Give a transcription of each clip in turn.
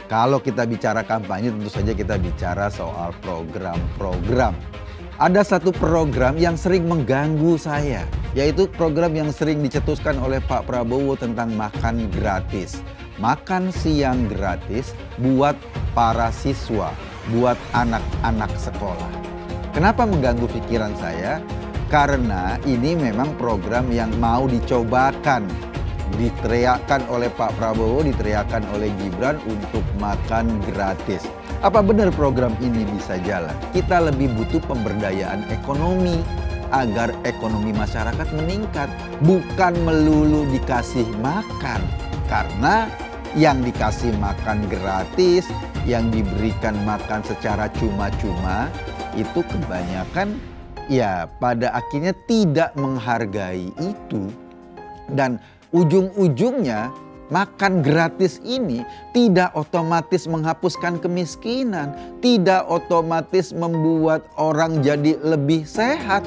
Kalau kita bicara kampanye tentu saja kita bicara soal program-program. Ada satu program yang sering mengganggu saya, yaitu program yang sering dicetuskan oleh Pak Prabowo tentang makan gratis. Makan siang gratis buat para siswa, buat anak-anak sekolah. Kenapa mengganggu pikiran saya? Karena ini memang program yang mau dicobakan. Diteriakkan oleh Pak Prabowo, diteriakkan oleh Gibran untuk makan gratis. Apa benar program ini bisa jalan? Kita lebih butuh pemberdayaan ekonomi agar ekonomi masyarakat meningkat. Bukan melulu dikasih makan. Karena yang dikasih makan gratis, yang diberikan makan secara cuma-cuma, itu kebanyakan ya pada akhirnya tidak menghargai itu. Dan ujung-ujungnya makan gratis ini tidak otomatis menghapuskan kemiskinan, tidak otomatis membuat orang jadi lebih sehat.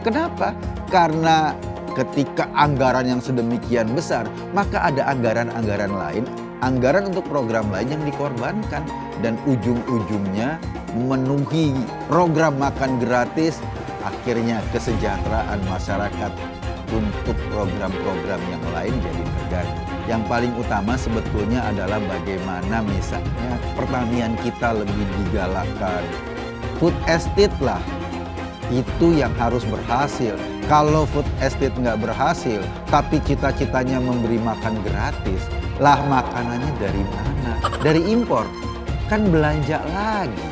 Kenapa? Karena ketika anggaran yang sedemikian besar, maka ada anggaran-anggaran lain, anggaran untuk program lain yang dikorbankan. Dan ujung-ujungnya memenuhi program makan gratis, akhirnya kesejahteraan masyarakat untuk program-program yang lain jadi terganggu. Yang paling utama sebetulnya adalah bagaimana misalnya pertanian kita lebih digalakkan. Food estate lah, itu yang harus berhasil. Kalau food estate nggak berhasil, tapi cita-citanya memberi makan gratis, lah makanannya dari mana? Dari impor. Kan belanja lagi.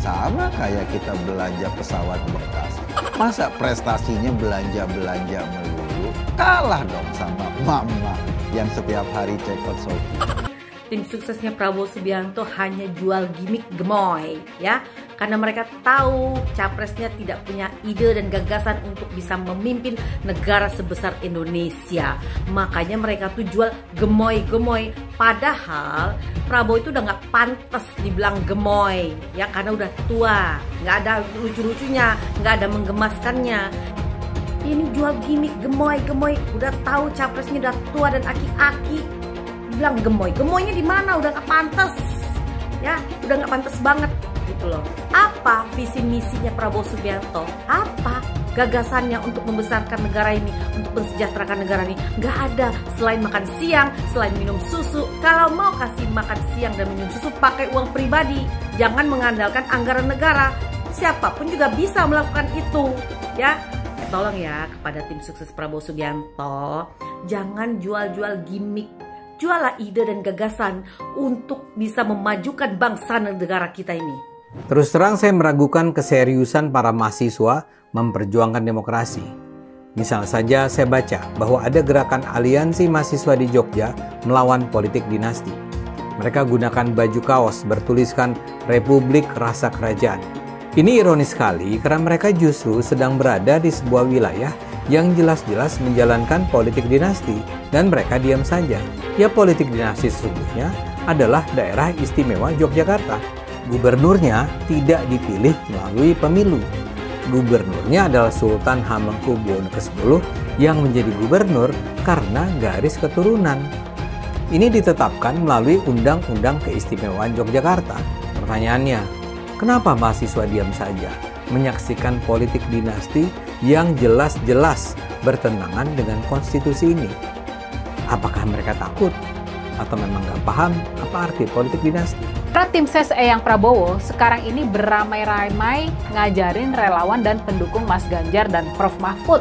Sama kayak kita belanja pesawat bekas. Masa prestasinya belanja-belanja melulu? Kalah dong sama mama yang setiap hari cek Shopee. Tim suksesnya Prabowo Subianto hanya jual gimmick gemoy, ya, karena mereka tahu capresnya tidak punya ide dan gagasan untuk bisa memimpin negara sebesar Indonesia. Makanya mereka tuh jual gemoy-gemoy. Padahal Prabowo itu udah nggak pantas dibilang gemoy, ya, karena udah tua, nggak ada lucu-lucunya, nggak ada menggemaskannya. Ini jual gimmick gemoy-gemoy, udah tahu capresnya udah tua dan aki-aki. Bilang gemoy-gemoynya di mana? Udah nggak pantas, ya, udah nggak pantas banget gitu loh. Apa visi misinya Prabowo Subianto? Apa gagasannya untuk membesarkan negara ini, untuk mensejahterakan negara ini? Nggak ada. Selain makan siang, selain minum susu. Kalau mau kasih makan siang dan minum susu, pakai uang pribadi. Jangan mengandalkan anggaran negara. Siapapun juga bisa melakukan itu, ya. Tolong ya kepada tim sukses Prabowo Subianto, jangan jual-jual gimmick. Jualah ide dan gagasan untuk bisa memajukan bangsa dan negara kita ini. Terus terang saya meragukan keseriusan para mahasiswa memperjuangkan demokrasi. Misal saja saya baca bahwa ada gerakan aliansi mahasiswa di Jogja melawan politik dinasti. Mereka gunakan baju kaos bertuliskan Republik Rasa Kerajaan. Ini ironis sekali karena mereka justru sedang berada di sebuah wilayah yang jelas-jelas menjalankan politik dinasti dan mereka diam saja. Ya, politik dinasti sesungguhnya adalah daerah istimewa Yogyakarta. Gubernurnya tidak dipilih melalui pemilu. Gubernurnya adalah Sultan Hamengkubuwono ke-10 yang menjadi gubernur karena garis keturunan. Ini ditetapkan melalui Undang-Undang Keistimewaan Yogyakarta. Pertanyaannya, kenapa mahasiswa diam saja menyaksikan politik dinasti yang jelas-jelas bertentangan dengan konstitusi ini? Apakah mereka takut? Atau memang gak paham apa arti politik dinasti? Karena tim ses Eyang Prabowo sekarang ini beramai-ramai ngajarin relawan dan pendukung Mas Ganjar dan Prof Mahfud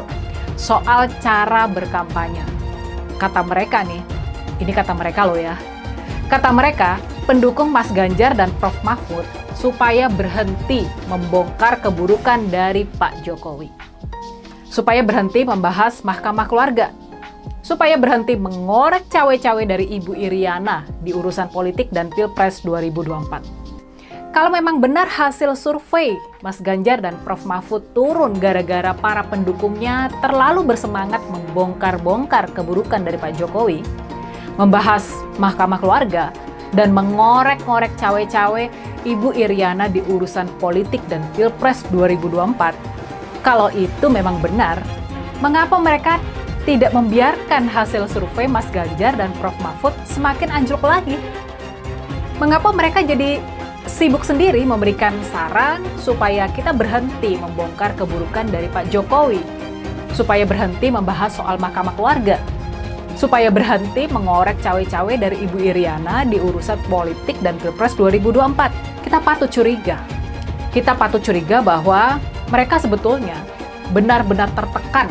soal cara berkampanye. Kata mereka nih, ini kata mereka loh ya. Kata mereka, pendukung Mas Ganjar dan Prof Mahfud supaya berhenti membongkar keburukan dari Pak Jokowi. Supaya berhenti membahas Mahkamah Keluarga. Supaya berhenti mengorek cawe-cawe dari Ibu Iriana di urusan politik dan Pilpres 2024. Kalau memang benar hasil survei Mas Ganjar dan Prof Mahfud turun gara-gara para pendukungnya terlalu bersemangat membongkar-bongkar keburukan dari Pak Jokowi, membahas Mahkamah Keluarga, dan mengorek-ngorek cawe-cawe Ibu Iriana di urusan politik dan Pilpres 2024. Kalau itu memang benar, mengapa mereka tidak membiarkan hasil survei Mas Ganjar dan Prof Mahfud semakin anjlok lagi? Mengapa mereka jadi sibuk sendiri memberikan saran supaya kita berhenti membongkar keburukan dari Pak Jokowi, supaya berhenti membahas soal Mahkamah Keluarga, supaya berhenti mengorek cawe-cawe dari Ibu Iriana di urusan politik dan Pilpres 2024. Kita patut curiga. Kita patut curiga bahwa mereka sebetulnya benar-benar tertekan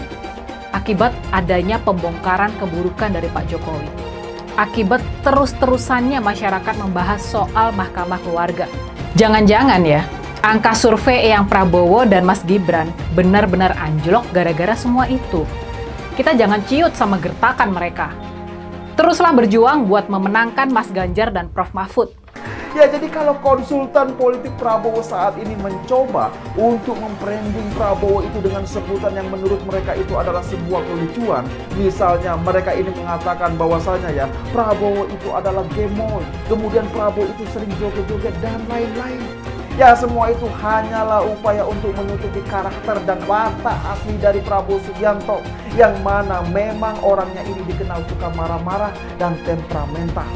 akibat adanya pembongkaran keburukan dari Pak Jokowi. Akibat terus-terusannya masyarakat membahas soal Mahkamah Keluarga. Jangan-jangan ya, angka survei yang Prabowo dan Mas Gibran benar-benar anjlok gara-gara semua itu. Kita jangan ciut sama gertakan mereka. Teruslah berjuang buat memenangkan Mas Ganjar dan Prof Mahfud. Ya, jadi kalau konsultan politik Prabowo saat ini mencoba untuk membranding Prabowo itu dengan sebutan yang menurut mereka itu adalah sebuah kelucuan. Misalnya mereka ini mengatakan bahwasanya ya, Prabowo itu adalah gemoy, kemudian Prabowo itu sering joget-joget dan lain-lain. Ya, semua itu hanyalah upaya untuk menutupi karakter dan watak asli dari Prabowo Subianto, yang mana memang orangnya ini dikenal suka marah-marah dan temperamental.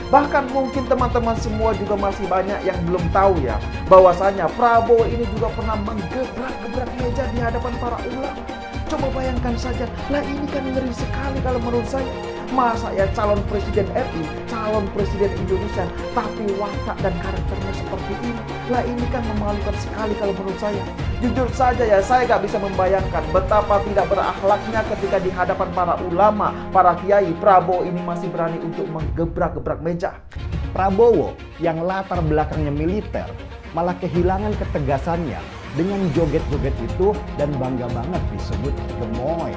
Bahkan mungkin teman-teman semua juga masih banyak yang belum tahu ya, bahwasanya Prabowo ini juga pernah menggebrak-gebrak meja di hadapan para ulama. Coba bayangkan saja, lah ini kan ngeri sekali kalau menurut saya. Masa ya calon presiden RI, calon presiden Indonesia, tapi watak dan karakternya seperti ini. Lah ini kan memalukan sekali kalau menurut saya. Jujur saja ya, saya gak bisa membayangkan betapa tidak berakhlaknya ketika di hadapan para ulama, para kiai, Prabowo ini masih berani untuk menggebrak-gebrak meja. Prabowo yang latar belakangnya militer malah kehilangan ketegasannya dengan joget-joget itu dan bangga banget disebut gemoy.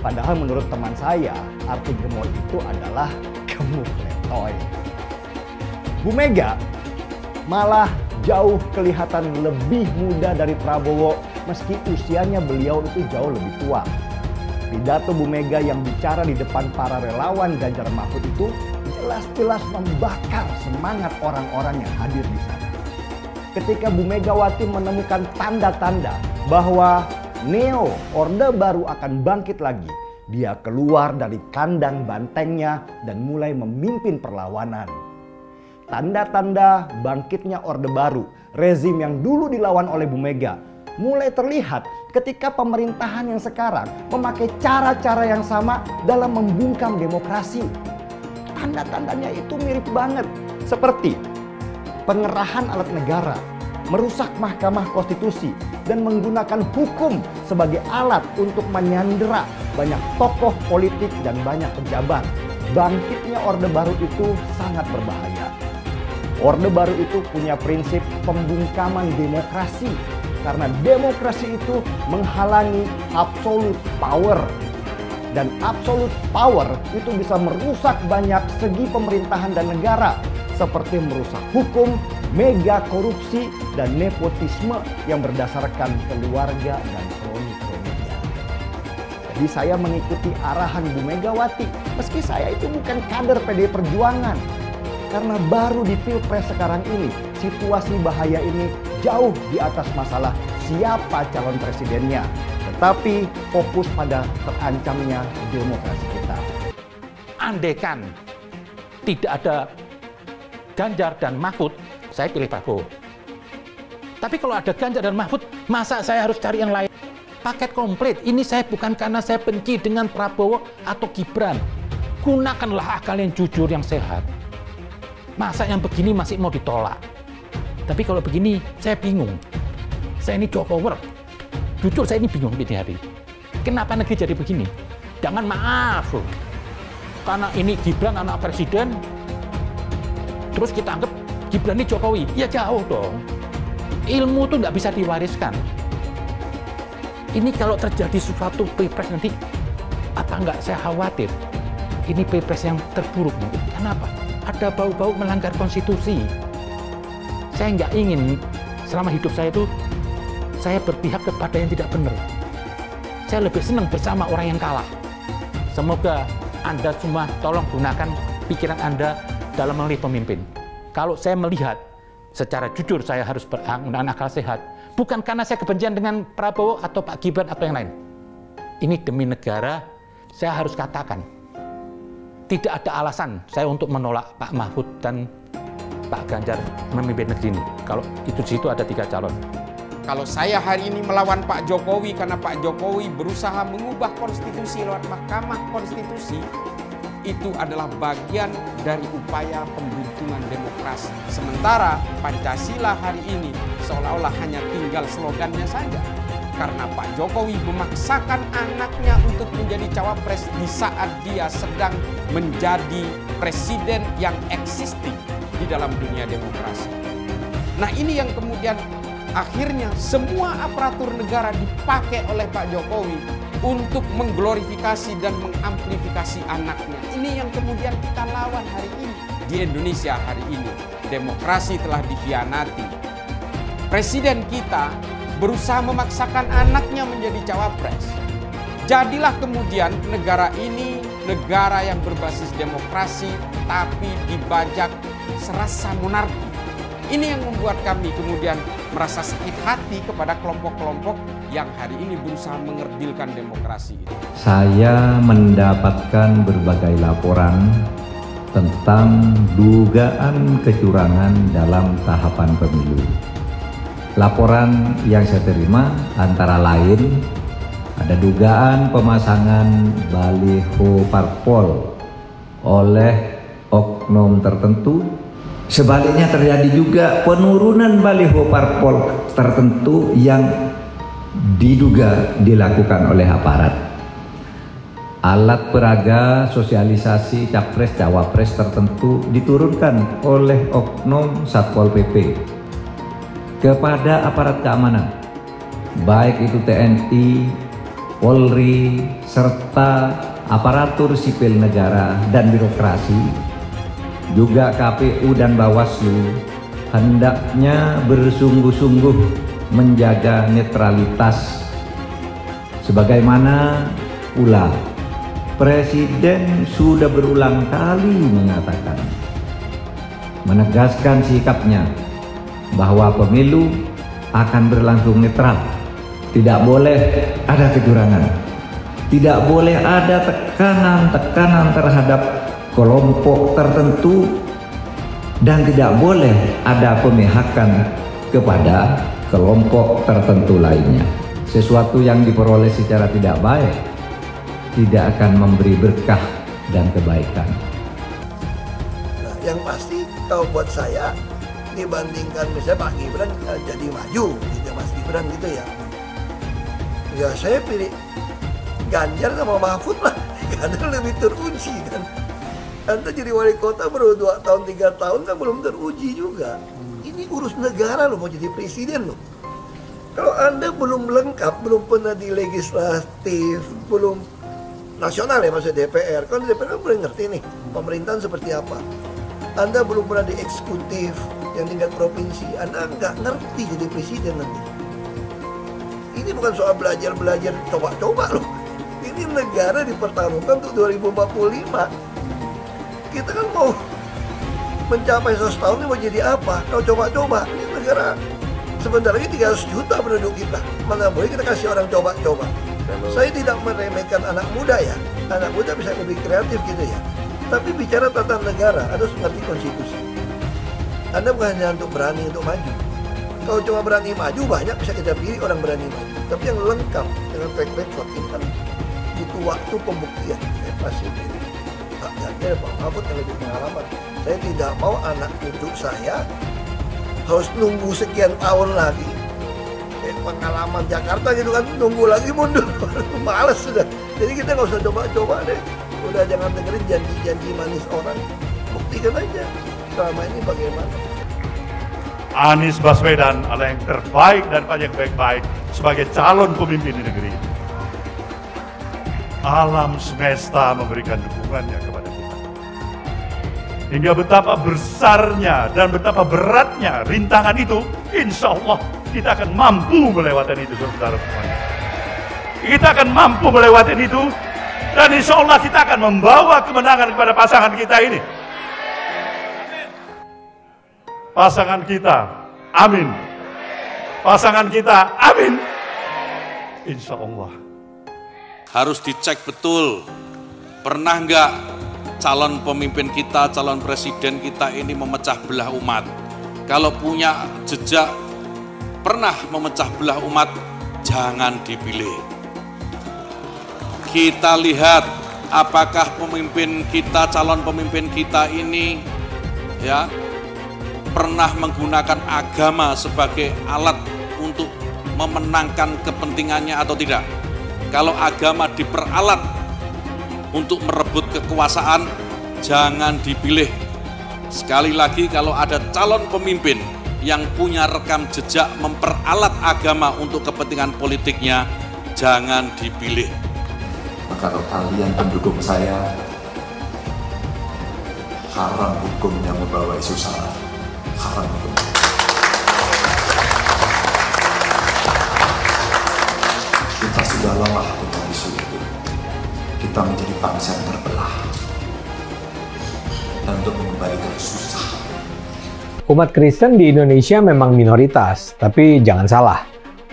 Padahal menurut teman saya, arti gemoy itu adalah gemuk letoy. Bu Mega malah jauh kelihatan lebih muda dari Prabowo meski usianya beliau itu jauh lebih tua. Pidato Bu Mega yang bicara di depan para relawan Ganjar Mahfud itu jelas-jelas membakar semangat orang-orang yang hadir di sana. Ketika Bu Megawati menemukan tanda-tanda bahwa Neo, Orde Baru akan bangkit lagi, dia keluar dari kandang bantengnya dan mulai memimpin perlawanan. Tanda-tanda bangkitnya Orde Baru, rezim yang dulu dilawan oleh Bu Mega, mulai terlihat ketika pemerintahan yang sekarang memakai cara-cara yang sama dalam membungkam demokrasi. Tanda-tandanya itu mirip banget, seperti pengerahan alat negara, merusak Mahkamah Konstitusi, dan menggunakan hukum sebagai alat untuk menyandera banyak tokoh politik dan banyak pejabat. Bangkitnya Orde Baru itu sangat berbahaya. Orde Baru itu punya prinsip pembungkaman demokrasi, karena demokrasi itu menghalangi absolute power. Dan absolute power itu bisa merusak banyak segi pemerintahan dan negara, seperti merusak hukum, mega korupsi, dan nepotisme yang berdasarkan keluarga dan kroni-kroninya. Jadi saya mengikuti arahan Bu Megawati, meski saya itu bukan kader PDI Perjuangan. Karena baru di Pilpres sekarang ini, situasi bahaya ini jauh di atas masalah siapa calon presidennya, tetapi fokus pada terancamnya demokrasi kita. Andaikan tidak ada Ganjar dan Mahfud, saya pilih Prabowo. Tapi kalau ada Ganjar dan Mahfud, masa saya harus cari yang lain? Paket komplit. Ini saya bukan karena saya benci dengan Prabowo atau Gibran. Gunakanlah akal yang jujur, yang sehat. Masa yang begini masih mau ditolak? Tapi kalau begini, saya bingung. Saya ini Jokower. Jujur saya ini bingung ini hari. Kenapa negeri jadi begini? Jangan maaf loh. Karena ini Gibran anak presiden, terus kita anggap Gibran ini Jokowi. Ya jauh dong. Ilmu tuh nggak bisa diwariskan. Ini kalau terjadi sesuatu pilpres nanti, apa nggak saya khawatir? Ini pilpres yang terburuk mungkin. Kenapa? Ada bau-bau melanggar konstitusi. Saya nggak ingin selama hidup saya itu saya berpihak kepada yang tidak benar. Saya lebih senang bersama orang yang kalah. Semoga Anda semua tolong gunakan pikiran Anda dalam memilih pemimpin. Kalau saya melihat secara jujur saya harus menggunakan akal sehat, bukan karena saya kebencian dengan Prabowo atau Pak Gibran atau yang lain. Ini demi negara, saya harus katakan tidak ada alasan saya untuk menolak Pak Mahfud dan Pak Ganjar memimpin negeri ini. Kalau itu di situ ada 3 calon. Kalau saya hari ini melawan Pak Jokowi karena Pak Jokowi berusaha mengubah konstitusi lewat Mahkamah Konstitusi, itu adalah bagian dari upaya pembuntungan demokrasi. Sementara Pancasila hari ini seolah-olah hanya tinggal slogannya saja. Karena Pak Jokowi memaksakan anaknya untuk menjadi cawapres di saat dia sedang menjadi presiden yang existing di dalam dunia demokrasi. Nah, ini yang kemudian akhirnya semua aparatur negara dipakai oleh Pak Jokowi untuk mengglorifikasi dan mengamplifikasi anaknya. Ini yang kemudian kita lawan hari ini. Di Indonesia hari ini, demokrasi telah dikhianati. Presiden kita berusaha memaksakan anaknya menjadi cawapres. Jadilah kemudian negara ini negara yang berbasis demokrasi tapi dibajak serasa monarki. Ini yang membuat kami kemudian merasa sakit hati kepada kelompok-kelompok yang hari ini berusaha mengerdilkan demokrasi ini. Saya mendapatkan berbagai laporan tentang dugaan kecurangan dalam tahapan pemilu. Laporan yang saya terima antara lain ada dugaan pemasangan baliho parpol oleh oknum tertentu. Sebaliknya terjadi juga penurunan baliho parpol tertentu yang diduga dilakukan oleh aparat. Alat peraga sosialisasi capres-cawapres tertentu diturunkan oleh oknum Satpol PP kepada aparat keamanan, baik itu TNI, Polri, serta aparatur sipil negara dan birokrasi, juga KPU dan Bawaslu hendaknya bersungguh-sungguh menjaga netralitas. Sebagaimana pula Presiden sudah berulang kali mengatakan, menegaskan sikapnya bahwa pemilu akan berlangsung netral. Tidak boleh ada kecurangan. Tidak boleh ada tekanan-tekanan terhadap kelompok tertentu dan tidak boleh ada pemihakan kepada kelompok tertentu lainnya. Sesuatu yang diperoleh secara tidak baik tidak akan memberi berkah dan kebaikan. Nah, yang pasti kalau buat saya dibandingkan misalnya Pak Gibran jadi maju gitu, Mas Gibran gitu ya. Ya saya pilih Ganjar sama Mahfud lah, karena lebih teruji kan. Anda jadi wali kota baru 2 tahun 3 tahun kan belum teruji juga. Ini urus negara loh, mau jadi presiden loh. Kalau Anda belum lengkap, belum pernah di legislatif, belum nasional ya maksudnya DPR. Kalau di DPR kan boleh ngerti nih pemerintahan seperti apa. Anda belum pernah di eksekutif yang tingkat provinsi, Anda nggak ngerti jadi presiden nanti. Ini bukan soal belajar coba-coba loh. Ini negara dipertaruhkan untuk 2045. Kita kan mau mencapai 100 tahun ini mau jadi apa? Kalau coba-coba, ini negara sebentar lagi 300 juta penduduk kita. Mana boleh kita kasih orang coba-coba. Saya tidak meremehkan anak muda ya. Anak muda bisa lebih kreatif gitu ya. Tapi bicara tata negara, harus mengerti konstitusi. Anda bukan hanya untuk berani untuk maju. Kalau cuma berani maju, banyak bisa kita pilih orang berani maju. Tapi yang lengkap dengan track record ini kan butuh waktu pembuktian. Saya pasti pilih Pak Ganjar, Pak Mahfud yang lebih pengalaman. Saya tidak mau anak cucu saya harus nunggu sekian tahun lagi. Pengalaman Jakarta gitu kan, nunggu lagi mundur. Males sudah. Jadi kita nggak usah coba-coba deh. Udah jangan dengerin janji-janji manis orang. Buktikan aja selama ini bagaimana. Anies Baswedan adalah yang terbaik dan banyak baik-baik sebagai calon pemimpin di negeri ini. Alam semesta memberikan dukungannya kepada kita. Hingga betapa besarnya dan betapa beratnya rintangan itu, insya Allah kita akan mampu melewati itu, saudara semuanya. Kita akan mampu melewati itu, dan insya Allah kita akan membawa kemenangan kepada pasangan kita ini. Pasangan kita, amin. Pasangan kita, amin. Insya Allah. Harus dicek betul, pernah nggak calon pemimpin kita, calon presiden kita ini memecah belah umat. Kalau punya jejak pernah memecah belah umat, jangan dipilih. Kita lihat apakah pemimpin kita, calon pemimpin kita ini ya pernah menggunakan agama sebagai alat untuk memenangkan kepentingannya atau tidak. Kalau agama diperalat untuk merebut kekuasaan, jangan dipilih. Sekali lagi, kalau ada calon pemimpin yang punya rekam jejak memperalat agama untuk kepentingan politiknya, jangan dipilih. Kalau kalian pendukung saya, haram hukumnya membawa isu sara. Haram hukum. Kita sudah lelah dengan isu itu. Kita menjadi bangsa yang terbelah. Dan untuk mengembalikan susah. Umat Kristen di Indonesia memang minoritas, tapi jangan salah.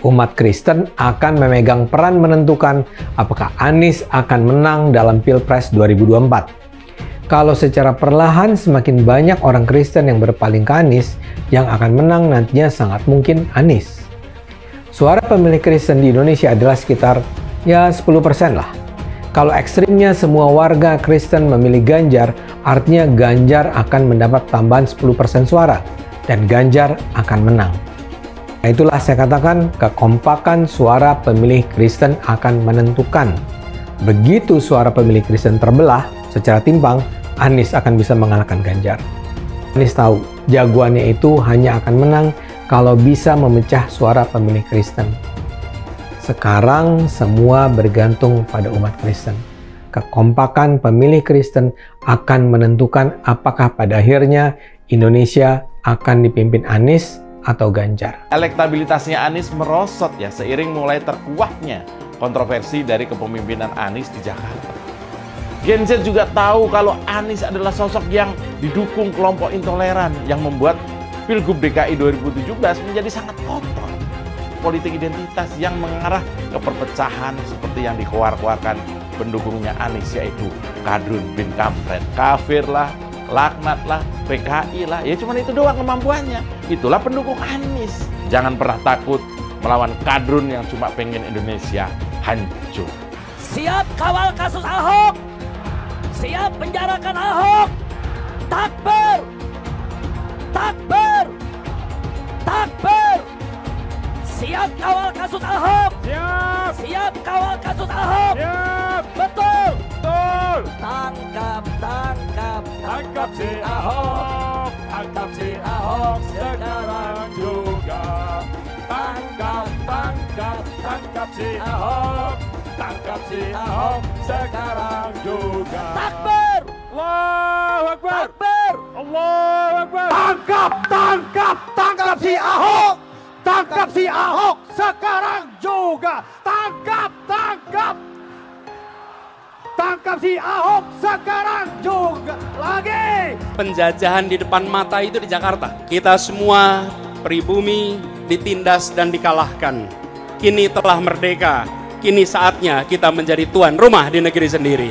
Umat Kristen akan memegang peran menentukan apakah Anies akan menang dalam Pilpres 2024. Kalau secara perlahan semakin banyak orang Kristen yang berpaling ke Anies, yang akan menang nantinya sangat mungkin Anies. Suara pemilih Kristen di Indonesia adalah sekitar 10% lah. Kalau ekstrimnya semua warga Kristen memilih Ganjar, artinya Ganjar akan mendapat tambahan 10% suara dan Ganjar akan menang. Nah, itulah saya katakan kekompakan suara pemilih Kristen akan menentukan. Begitu suara pemilih Kristen terbelah secara timpang, Anies akan bisa mengalahkan Ganjar. Anies tahu jagoannya itu hanya akan menang kalau bisa memecah suara pemilih Kristen. Sekarang semua bergantung pada umat Kristen. Kekompakan pemilih Kristen akan menentukan apakah pada akhirnya Indonesia akan dipimpin Anies atau Ganjar. Elektabilitasnya Anies merosot ya seiring mulai terkuaknya kontroversi dari kepemimpinan Anies di Jakarta. Gen Z juga tahu kalau Anies adalah sosok yang didukung kelompok intoleran yang membuat Pilgub DKI 2017 menjadi sangat kotor. Politik identitas yang mengarah ke perpecahan seperti yang dikeluarkan pendukungnya Anies, yaitu Kadrun bin Kampret, kafir lah, laknat lah, PKI lah, ya cuma itu doang kemampuannya. Itulah pendukung Anies. Jangan pernah takut melawan Kadrun yang cuma pengen Indonesia hancur. Siap kawal kasus Ahok, siap penjarakan Ahok, takbir, takbir, takbir. Siap kawal kasus Ahok. Siap. Siap kawal kasus Ahok. Siap. Betul. Betul. Tangkap, tangkap, tangkap si Ahok. Tangkap si Ahok sekarang juga. Tangkap, tangkap, tangkap si Ahok. Tangkap si Ahok sekarang juga. Takbir. Allahu Akbar. Takbir. Allahu Akbar. Tangkap, tangkap, tangkap si Ahok. Tangkap si Ahok sekarang juga. Tangkap, tangkap. Tangkap si Ahok sekarang juga. Lagi. Penjajahan di depan mata itu di Jakarta. Kita semua pribumi ditindas dan dikalahkan. Kini telah merdeka. Kini saatnya kita menjadi tuan rumah di negeri sendiri.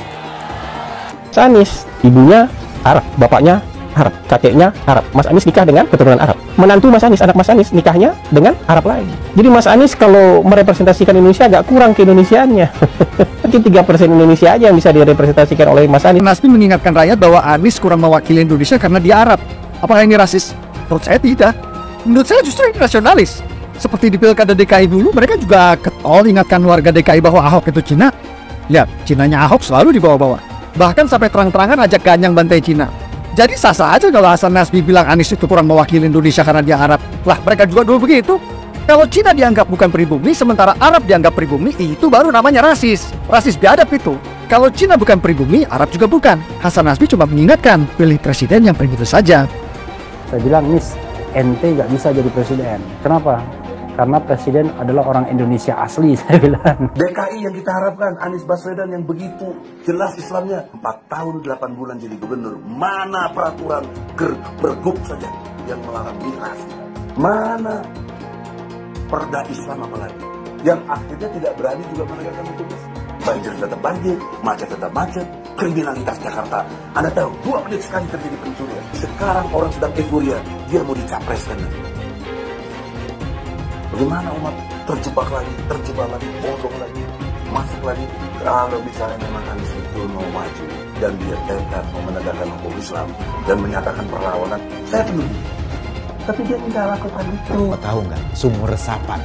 Anies, ibunya Arab, bapaknya Arab, kakeknya Arab. Mas Anies nikah dengan keturunan Arab. Menantu Mas Anies, anak Mas Anies nikahnya dengan Arab lagi. Jadi Mas Anies kalau merepresentasikan Indonesia agak kurang keindonesiaannya. Mungkin 3% Indonesia aja yang bisa direpresentasikan oleh Mas Anies. Nasdem mengingatkan rakyat bahwa Anies kurang mewakili Indonesia karena dia Arab. Apakah ini rasis? Menurut saya tidak. Menurut saya justru ini nasionalis. Seperti di Pilkada DKI dulu, mereka juga getol ingatkan warga DKI bahwa Ahok itu Cina. Lihat, Cinanya Ahok selalu dibawa-bawa. Bahkan sampai terang-terangan ajak ganyang bantai Cina. Jadi sah-sah aja kalau Hasan Nasbi bilang Anies itu kurang mewakili Indonesia karena dia Arab. Lah, mereka juga dulu begitu. Kalau Cina dianggap bukan pribumi, sementara Arab dianggap pribumi, itu baru namanya rasis. Rasis biadab itu. Kalau Cina bukan pribumi, Arab juga bukan. Hasan Nasbi cuma mengingatkan, pilih presiden yang pribumi saja. Saya bilang, Nis, ente nggak bisa jadi presiden. Kenapa? Karena presiden adalah orang Indonesia asli, saya bilang. DKI yang kita harapkan, Anies Baswedan yang begitu jelas Islamnya. 4 tahun 8 bulan jadi gubernur. Mana peraturan pergub saja yang melarang miras? Mana perda Islam apalagi? Yang akhirnya tidak berani juga menegakkan hukum Islam. Banjir tetap banjir, macet tetap macet. kriminalitas Jakarta. Anda tahu, 2 menit sekali terjadi pencurian. Sekarang orang sedang euforia, dia mau dicapreskan. Bagaimana umat terjebak lagi, bodoh lagi, masuk lagi. Kalau misalnya memang Anies itu mau maju dan dia tekad mau menegakkan hukum Islam dan menyatakan perlawanan, saya setuju. Tapi dia tidak lakukan itu. Tahu nggak, sumur resapan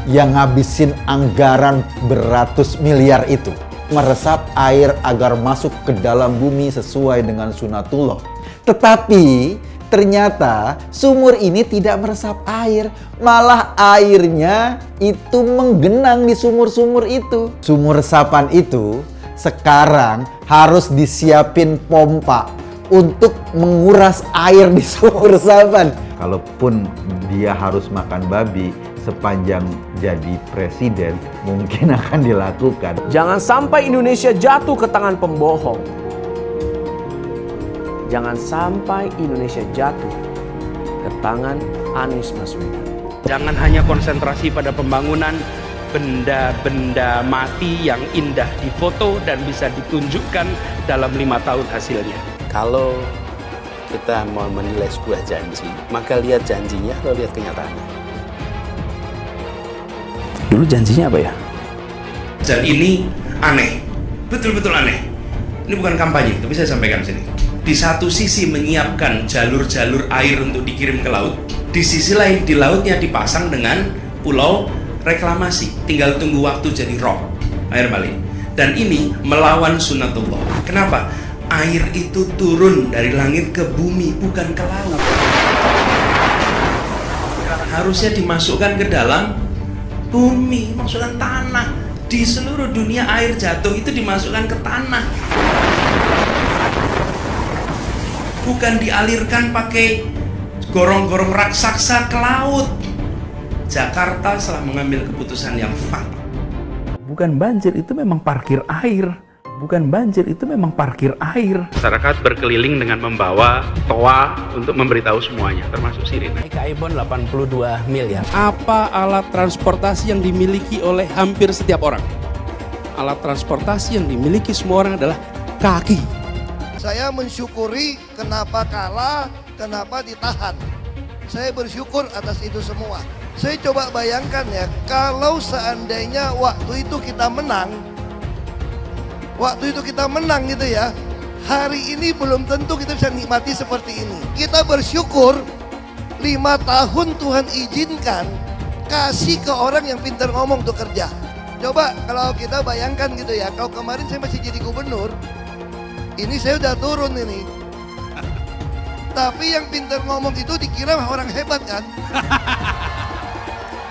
yang ngabisin anggaran beratus miliar itu meresap air agar masuk ke dalam bumi sesuai dengan sunatullah. Tetapi ternyata sumur ini tidak meresap air, malah airnya itu menggenang di sumur-sumur itu. Sumur resapan itu sekarang harus disiapin pompa untuk menguras air di sumur resapan. Kalaupun dia harus makan babi sepanjang jadi presiden, mungkin akan dilakukan. Jangan sampai Indonesia jatuh ke tangan pembohong. Jangan sampai Indonesia jatuh ke tangan Anies Baswedan. Jangan hanya konsentrasi pada pembangunan benda-benda mati yang indah difoto dan bisa ditunjukkan dalam 5 tahun hasilnya. Kalau kita mau menilai sebuah janji, maka lihat janjinya atau lihat kenyataannya. Dulu janjinya apa ya? Dan ini aneh, betul-betul aneh. Ini bukan kampanye, tapi saya sampaikan di sini. Di satu sisi menyiapkan jalur-jalur air untuk dikirim ke laut, di sisi lain di lautnya dipasang dengan pulau reklamasi, tinggal tunggu waktu jadi rob, air balik. Dan ini melawan sunatullah. Kenapa? Air itu turun dari langit ke bumi, bukan ke laut. Harusnya dimasukkan ke dalam bumi, masukkan tanah. Di seluruh dunia air jatuh itu dimasukkan ke tanah, bukan dialirkan pakai gorong-gorong raksasa ke laut. Jakarta telah mengambil keputusan yang fatal. Bukan banjir, itu memang parkir air. Bukan banjir, itu memang parkir air. Masyarakat berkeliling dengan membawa toa untuk memberitahu semuanya, termasuk sirine. Kaibon 82 miliar. Apa alat transportasi yang dimiliki oleh hampir setiap orang? Alat transportasi yang dimiliki semua orang adalah kaki. Saya mensyukuri kenapa kalah, kenapa ditahan. Saya bersyukur atas itu semua. Saya coba bayangkan ya, kalau seandainya waktu itu kita menang, gitu ya, hari ini belum tentu kita bisa nikmati seperti ini. Kita bersyukur 5 tahun Tuhan izinkan kasih ke orang yang pintar ngomong untuk kerja. Coba kalau kita bayangkan gitu ya, kalau kemarin saya masih jadi gubernur, ini saya udah turun ini. Tapi yang pintar ngomong itu dikira orang hebat kan?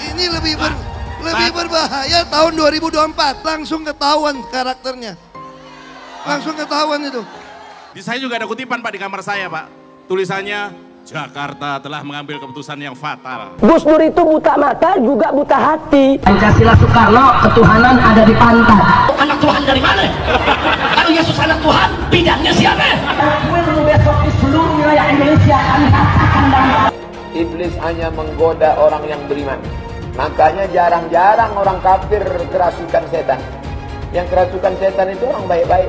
Ini lebih berbahaya tahun 2024. Langsung ketahuan karakternya. Langsung ketahuan itu. Di saya juga ada kutipan Pak di kamar saya Pak. Tulisannya, Jakarta telah mengambil keputusan yang fatal. Gus Dur itu buta mata juga buta hati. Pancasila Soekarno, ketuhanan ada di pantat. Anak Tuhan dari mana? Kalau Yesus anak Tuhan, bidangnya siapa? Besok di seluruh wilayah Indonesia kami katakan dan Iblis hanya menggoda orang yang beriman. Makanya jarang-jarang orang kafir kerasukan setan. Yang kerasukan setan itu orang baik-baik.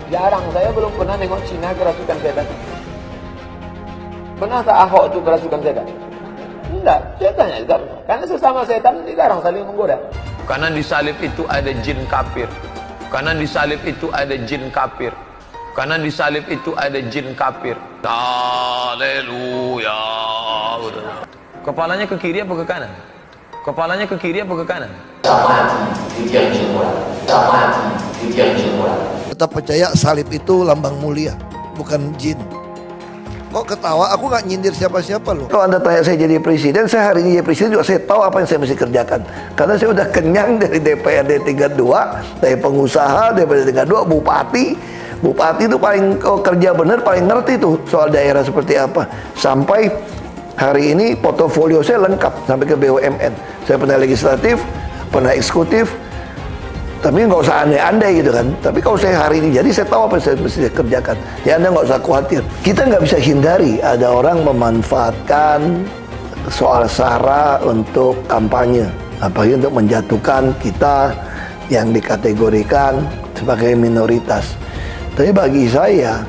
Jarang, saya belum pernah nengok Cina kerasukan setan. Pernah tak Ahok itu kerasukan setan? Enggak, setannya juga. Karena sesama setan dilarang saling menggoda. Karena di salib itu ada jin kafir. Karena di salib itu ada jin kafir. Karena di salib itu ada jin kafir. Haleluya. Kepalanya ke kiri apa ke kanan? Kepalanya ke kiri apa ke kanan? Tetap percaya salib itu lambang mulia, bukan jin. Kok ketawa? Aku nggak nyindir siapa-siapa loh. Kalau Anda tanya saya jadi presiden, saya hari ini jadi presiden juga saya tahu apa yang saya mesti kerjakan. Karena saya udah kenyang dari DPRD tingkat 2, dari pengusaha, DPRD tingkat 2, bupati. Bupati itu paling kerja benar, paling ngerti tuh soal daerah seperti apa. Sampai hari ini portofolio saya lengkap sampai ke BUMN. Saya pernah legislatif, pernah eksekutif, tapi nggak usah andai-andai gitu kan. Tapi kalau saya hari ini jadi saya tahu apa yang saya mesti kerjakan. Ya Anda nggak usah khawatir. Kita nggak bisa hindari ada orang memanfaatkan soal SARA untuk kampanye, apalagi untuk menjatuhkan kita yang dikategorikan sebagai minoritas. Tapi bagi saya,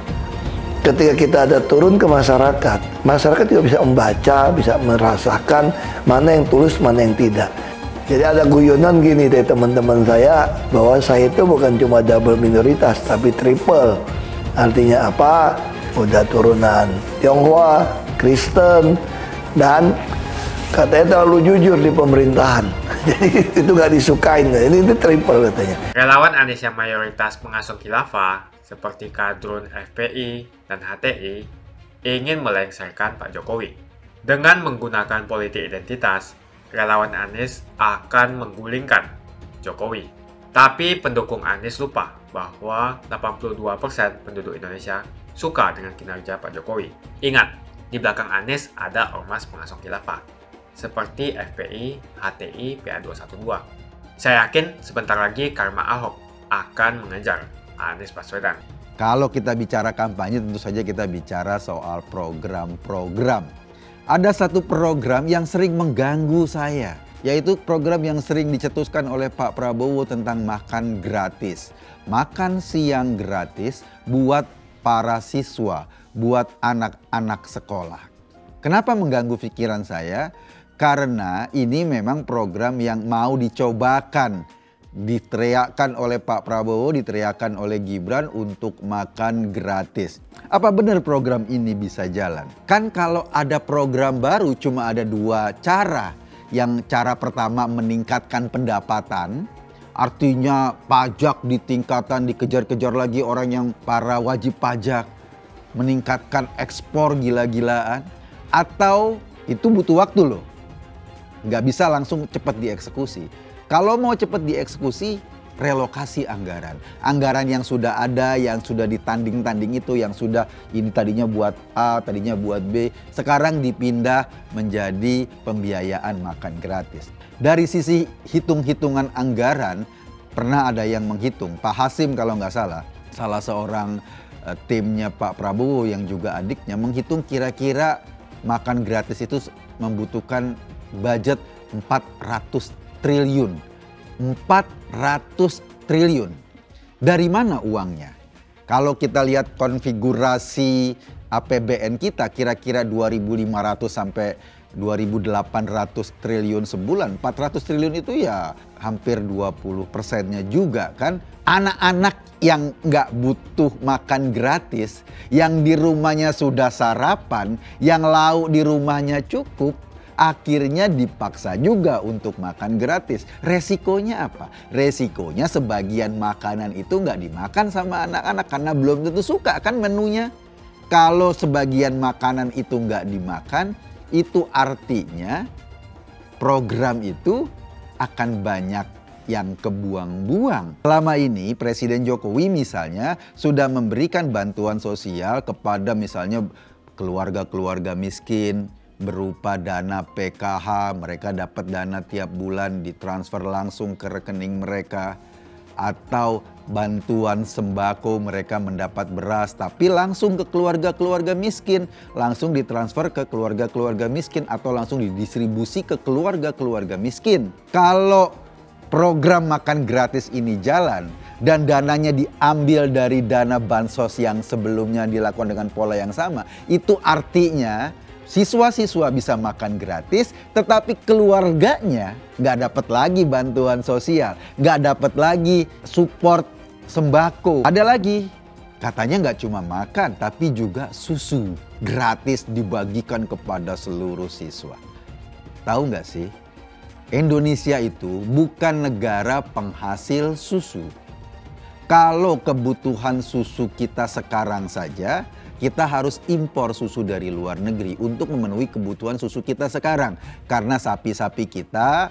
ketika kita ada turun ke masyarakat, masyarakat juga bisa membaca, bisa merasakan mana yang tulus, mana yang tidak. Jadi ada guyonan gini dari teman-teman saya, bahwa saya itu bukan cuma double minoritas, tapi triple. Artinya apa? Udah turunan Tionghoa, Kristen, dan katanya terlalu jujur di pemerintahan. Jadi itu gak disukain. Ini triple katanya. Relawan Anies yang mayoritas pengasuh khilafah seperti kadrun FPI dan HTI ingin melengsarkan Pak Jokowi. Dengan menggunakan politik identitas, relawan Anies akan menggulingkan Jokowi. Tapi pendukung Anies lupa bahwa 82% penduduk Indonesia suka dengan kinerja Pak Jokowi. Ingat, di belakang Anies ada ormas pengasuh khilafah seperti FPI, HTI, PA212. Saya yakin sebentar lagi karma Ahok akan mengejar Anies Baswedan. Kalau kita bicara kampanye, tentu saja kita bicara soal program-program. Ada satu program yang sering mengganggu saya, yaitu program yang sering dicetuskan oleh Pak Prabowo tentang makan gratis. Makan siang gratis buat para siswa, buat anak-anak sekolah. Kenapa mengganggu pikiran saya? Karena ini memang program yang mau dicobakan. Diteriakkan oleh Pak Prabowo, diteriakkan oleh Gibran untuk makan gratis. Apa benar program ini bisa jalan? Kan kalau ada program baru cuma ada dua cara. Yang cara pertama meningkatkan pendapatan, artinya pajak ditingkatkan, dikejar-kejar lagi orang yang para wajib pajak, meningkatkan ekspor gila-gilaan, atau itu butuh waktu loh. Nggak bisa langsung cepat dieksekusi. Kalau mau cepat dieksekusi, relokasi anggaran. Anggaran yang sudah ada, yang sudah ditanding-tanding itu, yang sudah ini tadinya buat A, tadinya buat B, sekarang dipindah menjadi pembiayaan makan gratis. Dari sisi hitung-hitungan anggaran, pernah ada yang menghitung, Pak Hasim kalau nggak salah seorang timnya Pak Prabowo yang juga adiknya, menghitung kira-kira makan gratis itu membutuhkan budget 400 triliun. 400 triliun. Dari mana uangnya? Kalau kita lihat konfigurasi APBN kita kira-kira 2.500 sampai 2.800 triliun sebulan. 400 triliun itu ya hampir 20%-nya juga kan. Anak-anak yang nggak butuh makan gratis, yang di rumahnya sudah sarapan, yang lauk di rumahnya cukup, akhirnya dipaksa juga untuk makan gratis. Resikonya apa? Resikonya sebagian makanan itu nggak dimakan sama anak-anak karena belum tentu suka kan menunya. Kalau sebagian makanan itu nggak dimakan, itu artinya program itu akan banyak yang kebuang-buang. Selama ini Presiden Jokowi misalnya sudah memberikan bantuan sosial kepada misalnya keluarga-keluarga miskin, berupa dana PKH, mereka dapat dana tiap bulan ditransfer langsung ke rekening mereka. Atau bantuan sembako, mereka mendapat beras tapi langsung ke keluarga-keluarga miskin. Langsung ditransfer ke keluarga-keluarga miskin atau langsung didistribusi ke keluarga-keluarga miskin. Kalau program makan gratis ini jalan dan dananya diambil dari dana bansos yang sebelumnya dilakukan dengan pola yang sama, itu artinya siswa-siswa bisa makan gratis, tetapi keluarganya nggak dapat lagi bantuan sosial, nggak dapat lagi support sembako. Ada lagi, katanya nggak cuma makan, tapi juga susu gratis dibagikan kepada seluruh siswa. Tahu nggak sih, Indonesia itu bukan negara penghasil susu. Kalau kebutuhan susu kita sekarang saja, kita harus impor susu dari luar negeri untuk memenuhi kebutuhan susu kita sekarang. Karena sapi-sapi kita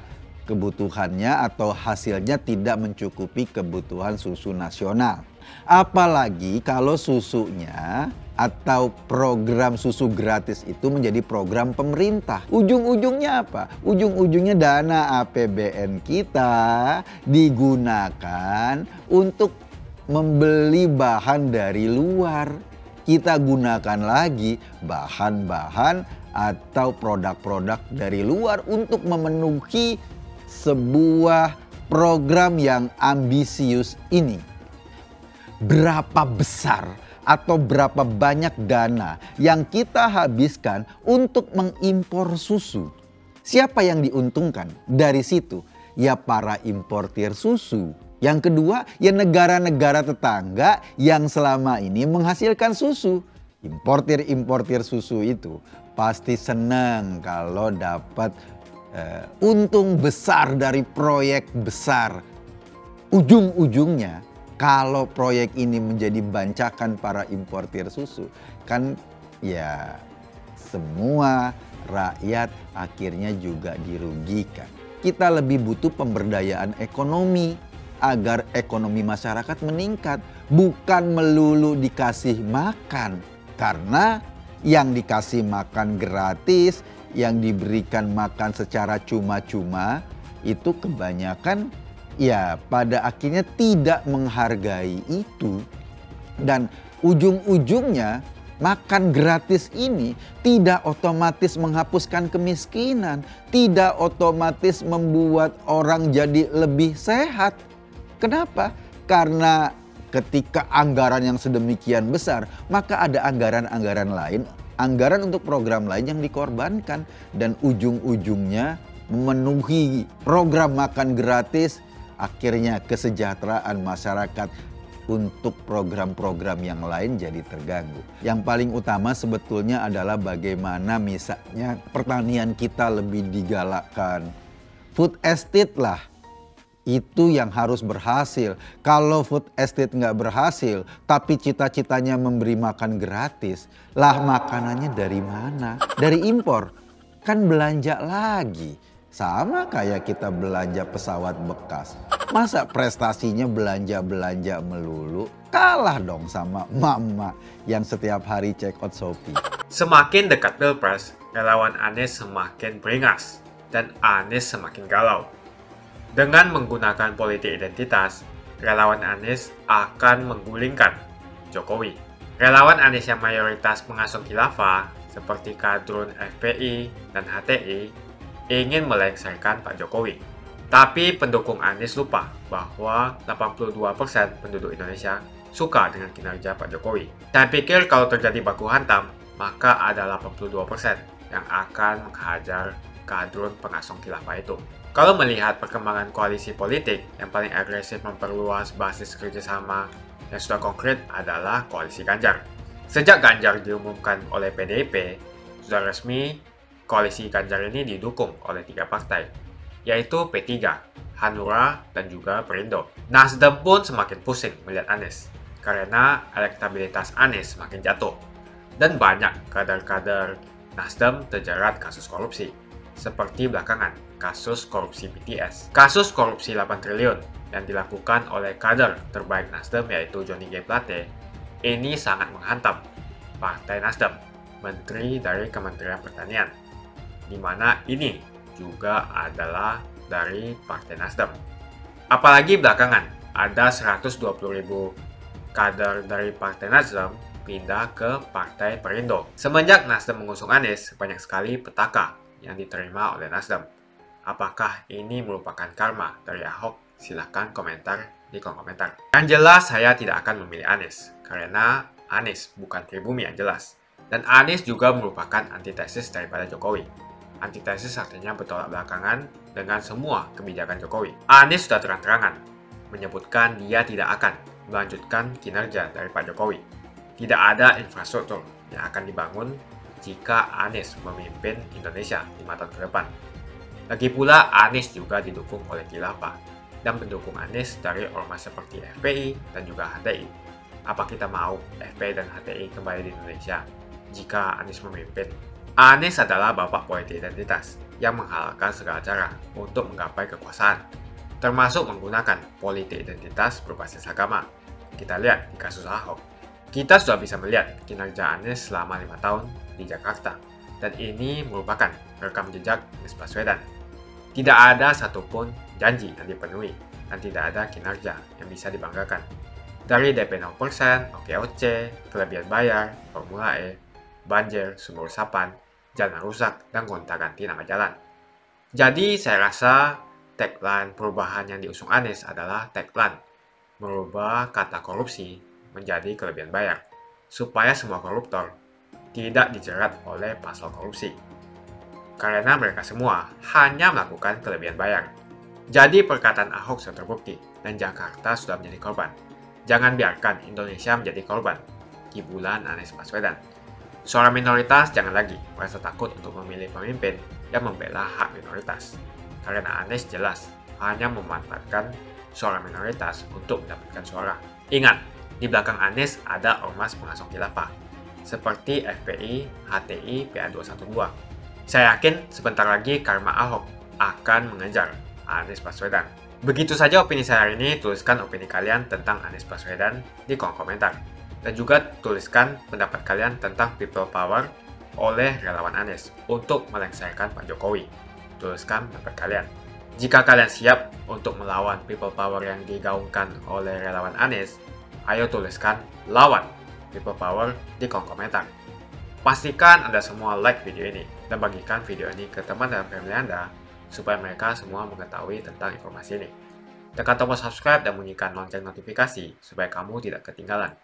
kebutuhannya atau hasilnya tidak mencukupi kebutuhan susu nasional. Apalagi kalau susunya atau program susu gratis itu menjadi program pemerintah. Ujung-ujungnya apa? Ujung-ujungnya dana APBN kita digunakan untuk membeli bahan dari luar. Kita gunakan lagi bahan-bahan atau produk-produk dari luar untuk memenuhi sebuah program yang ambisius ini. berapa besar atau berapa banyak dana yang kita habiskan untuk mengimpor susu. Siapa yang diuntungkan dari situ? Ya para importir susu. Yang kedua, ya negara-negara tetangga yang selama ini menghasilkan susu. Importir-importir susu itu pasti senang kalau dapat untung besar dari proyek besar. Ujung-ujungnya kalau proyek ini menjadi bancakan para importir susu, kan ya semua rakyat akhirnya juga dirugikan. Kita lebih butuh pemberdayaan ekonomi agar ekonomi masyarakat meningkat, bukan melulu dikasih makan. Karena yang dikasih makan gratis, yang diberikan makan secara cuma-cuma, itu kebanyakan ya pada akhirnya tidak menghargai itu. Dan ujung-ujungnya makan gratis ini tidak otomatis menghapuskan kemiskinan, tidak otomatis membuat orang jadi lebih sehat. Kenapa? Karena ketika anggaran yang sedemikian besar, maka ada anggaran-anggaran lain, anggaran untuk program lain yang dikorbankan. Dan ujung-ujungnya memenuhi program makan gratis, akhirnya kesejahteraan masyarakat untuk program-program yang lain jadi terganggu. Yang paling utama sebetulnya adalah bagaimana misalnya pertanian kita lebih digalakkan. Food estate lah, itu yang harus berhasil. Kalau food estate nggak berhasil, tapi cita-citanya memberi makan gratis, lah makanannya dari mana? Dari impor, kan belanja lagi. Sama kayak kita belanja pesawat bekas. Masa prestasinya belanja-belanja melulu? Kalah dong sama mama yang setiap hari check out Shopee. Semakin dekat Pilpres, relawan Anies semakin beringas dan Anies semakin galau. Dengan menggunakan politik identitas, relawan Anies akan menggulingkan Jokowi. Relawan Anies yang mayoritas mengasuh khilafah seperti kadrun FPI dan HTI ingin melengsarkan Pak Jokowi. Tapi pendukung Anies lupa bahwa 82% penduduk Indonesia suka dengan kinerja Pak Jokowi. Saya pikir kalau terjadi baku hantam, maka ada 82% yang akan menghajar kadrun pengasuh khilafah itu. Kalau melihat perkembangan koalisi politik, yang paling agresif memperluas basis kerjasama yang sudah konkret adalah koalisi Ganjar. Sejak Ganjar diumumkan oleh PDIP, sudah resmi koalisi Ganjar ini didukung oleh 3 partai, yaitu P3, Hanura, dan juga Perindo. Nasdem pun semakin pusing melihat Anies, karena elektabilitas Anies semakin jatuh. Dan banyak kader-kader Nasdem terjerat kasus korupsi, seperti belakangan kasus korupsi BTS. Kasus korupsi 8 triliun yang dilakukan oleh kader terbaik Nasdem yaitu Johnny G. Plate, ini sangat menghantam Partai Nasdem, menteri dari Kementerian Pertanian, di mana ini juga adalah dari Partai Nasdem. Apalagi belakangan ada 120.000 kader dari Partai Nasdem pindah ke Partai Perindo. Semenjak Nasdem mengusung Anies, banyak sekali petaka yang diterima oleh Nasdem. Apakah ini merupakan karma dari Ahok? Silahkan komentar di kolom komentar. Yang jelas saya tidak akan memilih Anies, karena Anies bukan pribumi yang jelas. Dan Anies juga merupakan antitesis daripada Jokowi. Antitesis artinya bertolak belakangan dengan semua kebijakan Jokowi. Anies sudah terang-terangan menyebutkan dia tidak akan melanjutkan kinerja dari Pak Jokowi. Tidak ada infrastruktur yang akan dibangun jika Anies memimpin Indonesia 5 tahun ke depan. Lagi pula Anies juga didukung oleh khilafah dan pendukung Anies dari ormas seperti FPI dan juga HTI. Apa kita mau FPI dan HTI kembali di Indonesia jika Anies memimpin? Anies adalah bapak politik identitas yang menghalalkan segala cara untuk menggapai kekuasaan, termasuk menggunakan politik identitas berbasis agama. Kita lihat di kasus Ahok. Kita sudah bisa melihat kinerja Anies selama 5 tahun di Jakarta, dan ini merupakan rekam jejak Anies Baswedan. Tidak ada satupun janji yang dipenuhi, dan tidak ada kinerja yang bisa dibanggakan. Dari DP 0%, OKOC, kelebihan bayar, Formula E, banjir, sumber resapan, jalan rusak, dan gonta-ganti nama jalan. Jadi saya rasa tagline perubahan yang diusung Anies adalah tagline merubah kata korupsi menjadi kelebihan bayar, supaya semua koruptor tidak dijerat oleh pasal korupsi. Karena mereka semua hanya melakukan kelebihan bayar. Jadi perkataan Ahok sudah terbukti dan Jakarta sudah menjadi korban. Jangan biarkan Indonesia menjadi korban di bulan Anies Baswedan. Suara minoritas jangan lagi merasa takut untuk memilih pemimpin yang membela hak minoritas. Karena Anies jelas hanya memanfaatkan suara minoritas untuk mendapatkan suara. Ingat, di belakang Anies ada ormas pengasong khilafah, seperti FPI, HTI, PA212. Saya yakin sebentar lagi karma Ahok akan mengejar Anies Baswedan. Begitu saja opini saya hari ini. Tuliskan opini kalian tentang Anies Baswedan di kolom komentar. Dan juga tuliskan pendapat kalian tentang people power oleh relawan Anies untuk melengsarkan Pak Jokowi. Tuliskan pendapat kalian. Jika kalian siap untuk melawan people power yang digaungkan oleh relawan Anies, ayo tuliskan lawan people power di kolom komentar. Pastikan Anda semua like video ini dan bagikan video ini ke teman dan family Anda supaya mereka semua mengetahui tentang informasi ini. Tekan tombol subscribe dan bunyikan lonceng notifikasi supaya kamu tidak ketinggalan